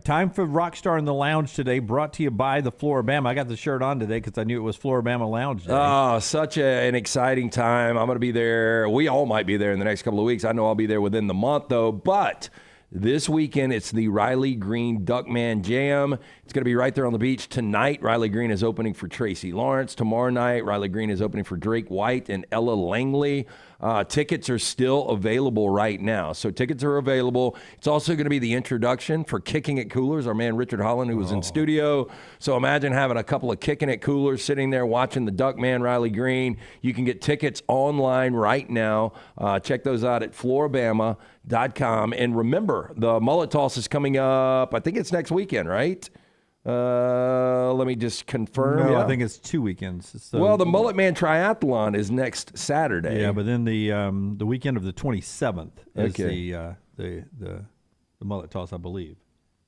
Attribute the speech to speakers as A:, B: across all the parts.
A: Time for Rockstar in the Lounge today, brought to you by the Flora-Bama. I got the shirt on today because I knew it was Flora-Bama Lounge Day.
B: Oh, such an exciting time. I'm going to be there. We all might be there in the next couple of weeks. I know I'll be there within the month, though. But this weekend, it's the Riley Green Duckman Jam. It's going to be right there on the beach. Tonight, Riley Green is opening for Tracy Lawrence. Tomorrow night, Riley Green is opening for Drake White and Ella Langley. Tickets are still available right now. So tickets are available. It's also going to be the introduction for Kicking It Coolers, our man Richard Holland, who was in studio. So imagine having a couple of Kicking It Coolers sitting there watching the Duckman, Riley Green. You can get tickets online right now. Check those out at Flora-Bama.com. And remember, the mullet toss is coming up, I think it's next weekend, right? Let me just confirm.
A: No,
B: yeah.
A: I think it's 2 weekends. So,
B: Well, the Mullet Man Triathlon is next Saturday.
A: yeah, but then the weekend of the 27th is
B: Okay.
A: the mullet toss, I believe.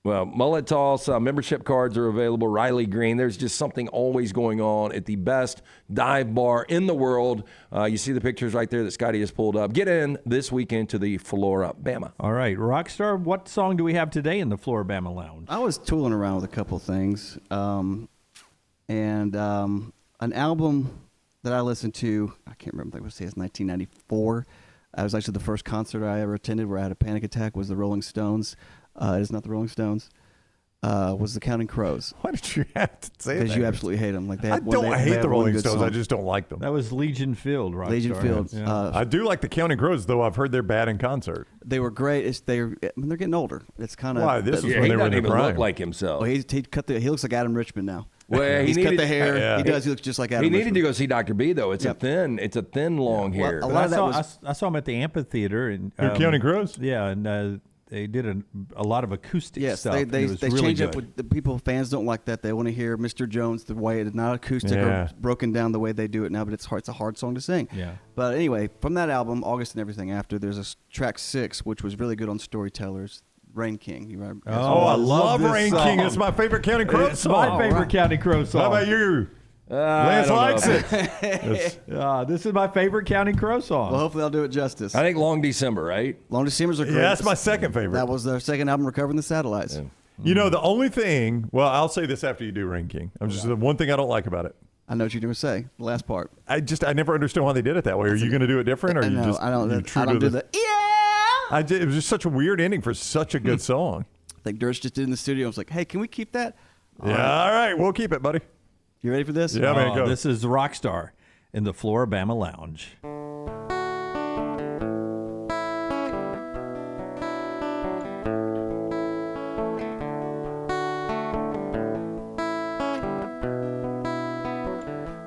B: Well, Mullet Toss, membership cards are available. Riley Green. There's just something always going on at the best dive bar in the world. You see the pictures right there that Scotty has pulled up. Get in this weekend to the Flora-Bama.
A: All right, Rockstar, what song do we have today in the Flora-Bama Lounge?
C: I was tooling around with a couple things, and an album that I listened to, I can't remember, I would say it's 1994. It was actually the first concert I ever attended where I had a panic attack, was the Rolling Stones. It is not the Rolling Stones. Was the Counting Crows.
D: Why did you have to say that?
C: Because you absolutely hate them. Like they
D: I
C: had,
D: don't
C: they
D: hate
C: had
D: the
C: one
D: Rolling
C: good
D: Stones.
C: song.
D: I just don't like them.
A: That was Legion Field, Rockstar.
C: Legion Field.
A: Yeah.
D: I do like the Counting Crows, though. I've heard they're bad in concert.
C: They were great. They're getting older. It's kind of
D: Why? This was
B: Yeah,
D: when
B: he
D: they were in
B: doesn't
D: the
B: even
D: prime.
B: look like himself.
C: He looks like Adam Richmond now.
B: Well,
C: He's cut the hair.
D: Yeah.
C: He does. He looks just like Adam.
B: He needed
C: Richmond.
B: to go see Dr. B, though. It's
C: Yep.
B: a thin, long hair.
C: a
A: But
C: lot
A: I
C: of that
A: saw,
C: was-
A: I saw him at the amphitheater. And,
D: Your Counting Crows?
A: Yeah, and they did a lot of acoustic
C: Yes,
A: stuff.
C: they
A: and it was
C: they
A: really
C: change
A: good.
C: up with the people. Fans don't like that. They want to hear Mr. Jones the way it's not acoustic
D: Yeah.
C: or broken down the way they do it now. But it's hard. It's a hard song to sing.
A: Yeah.
C: But anyway, from that album, August and Everything After, there's a track 6, which was really good on Storytellers. Rain King. You remember?
D: Oh, I love
A: this
D: Rain
A: song.
D: King. It's my favorite Counting Crows
A: It's
D: song.
A: my favorite Counting Crows song.
D: How about you?
B: I
D: Lance
B: don't know.
D: likes it.
A: This is my favorite Counting Crows song.
C: Well, hopefully I'll do it justice.
B: I think Long December, right?
C: Long Decembers are great.
D: Yeah, that's my second favorite.
C: That was their second album, Recovering the Satellites.
D: You know, the only thing, well, I'll say this after you do Rain King. I'm just the one thing I don't like about it.
C: I know what you're going to say. The last part.
D: I never understood why they did it that way. Are you going to do it different? Or
C: I
D: you
C: know.
D: just
C: I don't.
D: you
C: I
D: true
C: don't
D: to
C: do
D: the-
C: the yeah.
D: it was just such a weird ending for such a good song.
C: I think Dirge just did in the studio. I was like, hey, can we keep that?
D: All right, we'll keep it, buddy.
C: You ready for this?
D: Yeah, man, go.
A: This is Rockstar in the Flora-Bama Lounge.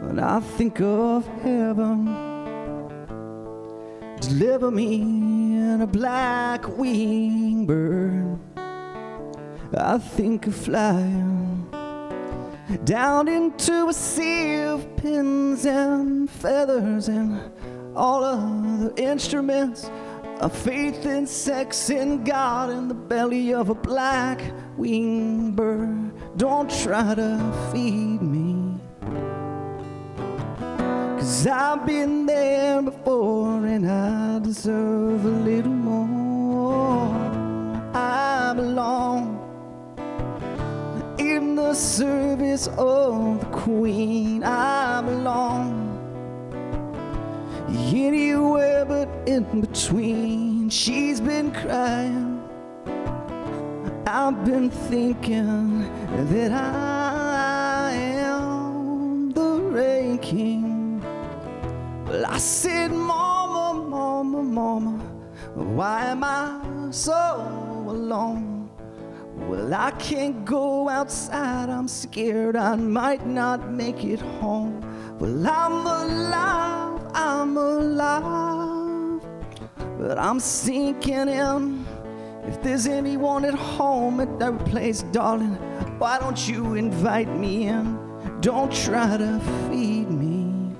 C: When I think of heaven, deliver me in a black winged bird. I think of flying down into a sea of pins and feathers and all other instruments of faith and sex and God in the belly of a black winged bird. Don't try to feed me, 'cause I've been there before and I deserve a little more. I belong in the service of the Queen. I belong anywhere but in between. She's been crying, I've been thinking that I am the Rain King. Well, I said, Mama, Mama, Mama, why am I so alone? Well, I can't go outside, I'm scared I might not make it home. Well, I'm alive, but I'm sinking in. If there's anyone at home at that place, darling, why don't you invite me in? Don't try to feed me,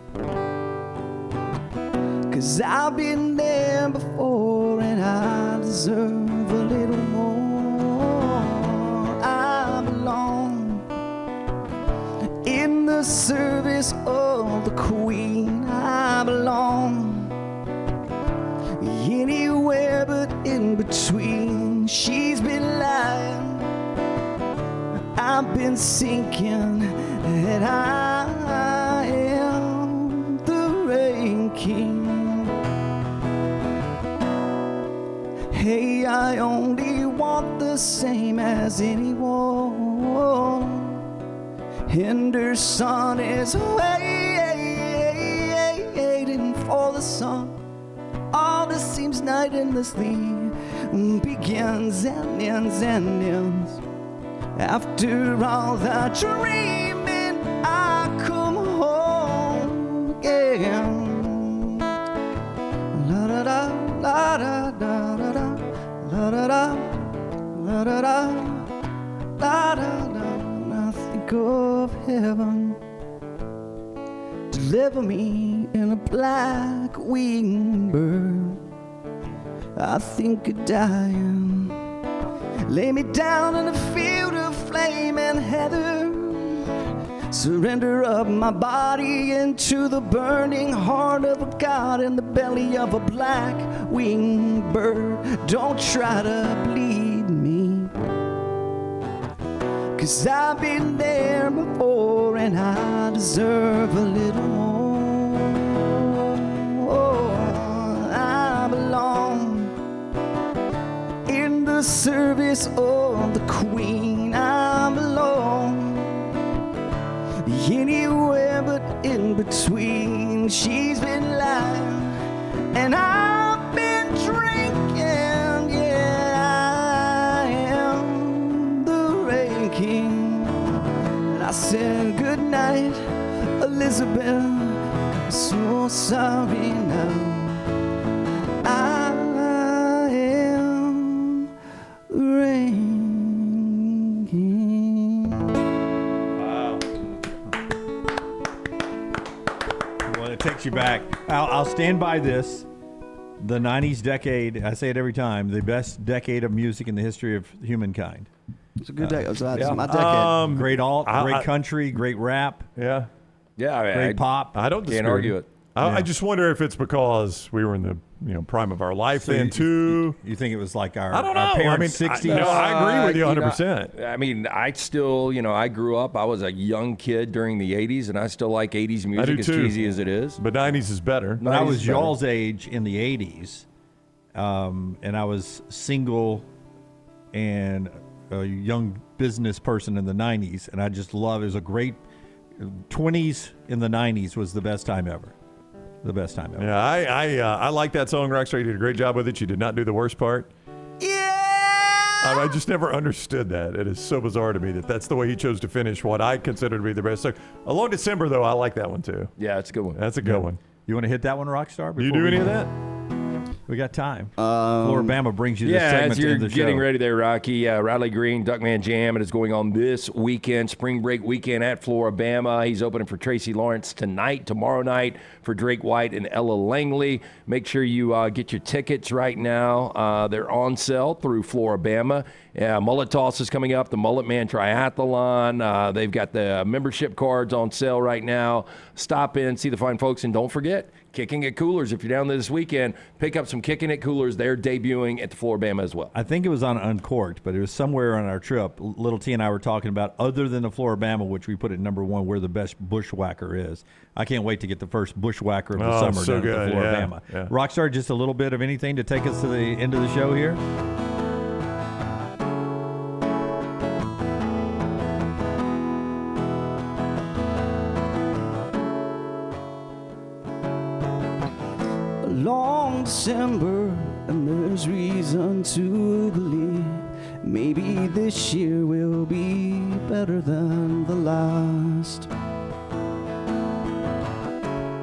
C: 'cause I've been there before and I deserve a little more. I belong in the service of the Queen. I belong anywhere but in between. She's been lying, been sinking, and I am the Rain King. Hey, I only want the same as anyone. Henderson is waiting for the sun. All this seems night endlessly begins and ends and ends. After all the dreaming, I come home again. La da da, la da da da da, la da da, la da da, la da da. And I think of heaven. Deliver me in a black winged bird. I think of dying. Lay me down in a field of flame and heather. Surrender up my body into the burning heart of a god in the belly of a black winged bird. Don't try to bleed me, 'cause I've been there before and I deserve a little more. Oh, I belong in the service of the Queen. I belong anywhere but in between. She's been lying and I've been drinking. Yeah, I am the Rain King. And I said good night, Elizabeth. I'm so sorry now. I am the Rain King.
A: Well, it takes you back. I'll stand by this. The 90s decade, I say it every time, the best decade of music in the history of humankind.
C: It's a good day. It's my decade.
A: Great alt, great country, great rap,
D: Yeah.
B: Yeah,
A: great pop.
D: I don't
B: Can't
D: disagree.
B: argue it.
D: I just wonder if it's because we were in the prime of our life
A: So
D: then too.
A: You think it was like our,
D: I don't know.
A: our parents'
D: 60s.
A: 60s?
D: I agree with you
B: know,
D: 100%.
B: I mean, I still, I grew up. I was a young kid during the 80s, and I still like 80s music,
D: do
B: as
D: too.
B: cheesy as it is.
D: But 90s is better.
A: When I
B: 90s
A: was
B: is better.
A: y'all's age in the 80s, and I was single and a young business person in the 90s, and I just love it. It was a great 20s in the 90s was the best time ever. The best time ever.
D: Yeah, I like that song. Rockstar, you did a great job with it. You did not do the worst part. I just never understood that. It is so bizarre to me that that's the way he chose to finish what I consider to be the best song. Alone December, though, I like that one too.
B: Yeah, it's a good one.
D: That's a good one.
A: You want to hit that one, Rockstar?
D: Do you
A: before
D: do
A: we-
D: any of that?
A: We got time. Flora-Bama brings you this
B: Yeah,
A: segment
B: as
A: to
B: you're
A: end the
B: getting
A: show.
B: ready there, Rocky, Riley Green, Duckman Jam, it is going on this weekend, spring break weekend at Flora-Bama. He's opening for Tracy Lawrence tonight, tomorrow night for Drake White and Ella Langley. Make sure you get your tickets right now. They're on sale through Flora-Bama. Mullet Toss is coming up, the Mullet Man Triathlon. They've got the membership cards on sale right now. Stop in, see the fine folks, and don't forget, Kicking It Coolers. If you're down there this weekend, pick up some Kicking It Coolers. They're debuting at the Flora-Bama as well.
A: I think it was on Uncorked, but it was somewhere on our trip. Little T and I were talking about, other than the Flora-Bama, which we put at number one, where the best bushwhacker is. I can't wait to get the first bushwhacker of the
D: Oh,
A: summer
D: so
A: down at
D: good,
A: the Flora-Bama.
D: yeah.
A: Rockstar, just a little bit of anything to take us to the end of the show here?
C: Long December, and there's reason to believe maybe this year will be better than the last.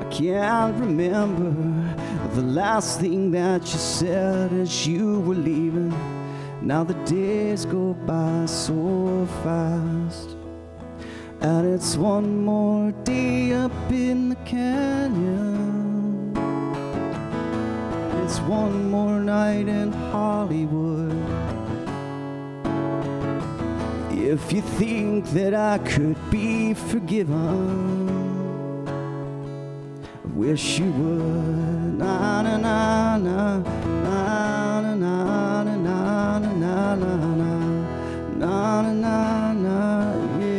C: I can't remember the last thing that you said as you were leaving. Now the days go by so fast, and it's one more day up in the canyon. It's one more night in Hollywood. If you think that I could be forgiven, I wish you would. Na na na na na na na na na na na na na na na. Yeah.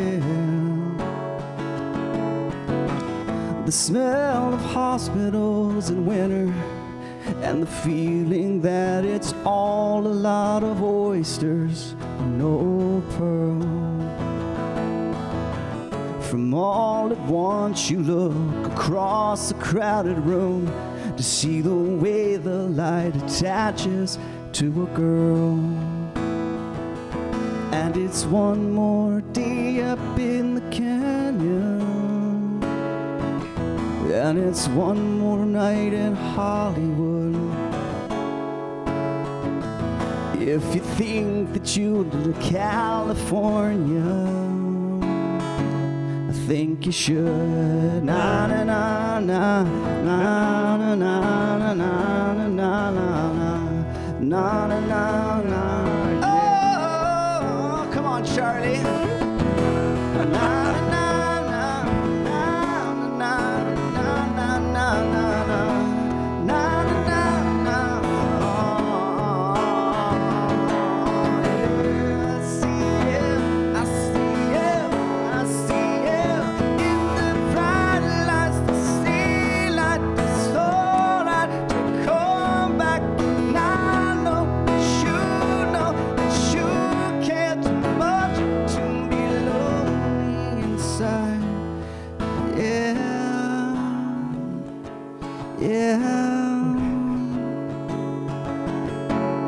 C: The smell of hospitals in winter, and the feeling that it's all a lot of oysters, no pearl. From all at once you look across the crowded room to see the way the light attaches to a girl. And it's one more day up in the canyon, and it's one more night in Hollywood. If you think that you'll do California, I think you should. Na na na na na na na na na na na na na na na. Oh, come on, Charlie. Na na na na na na na na na na.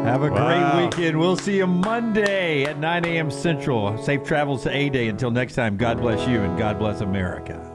A: Have a
D: Wow.
A: great weekend. We'll see you Monday at 9 a.m. Central. Safe travels to A-Day. Until next time, God bless you and God bless America.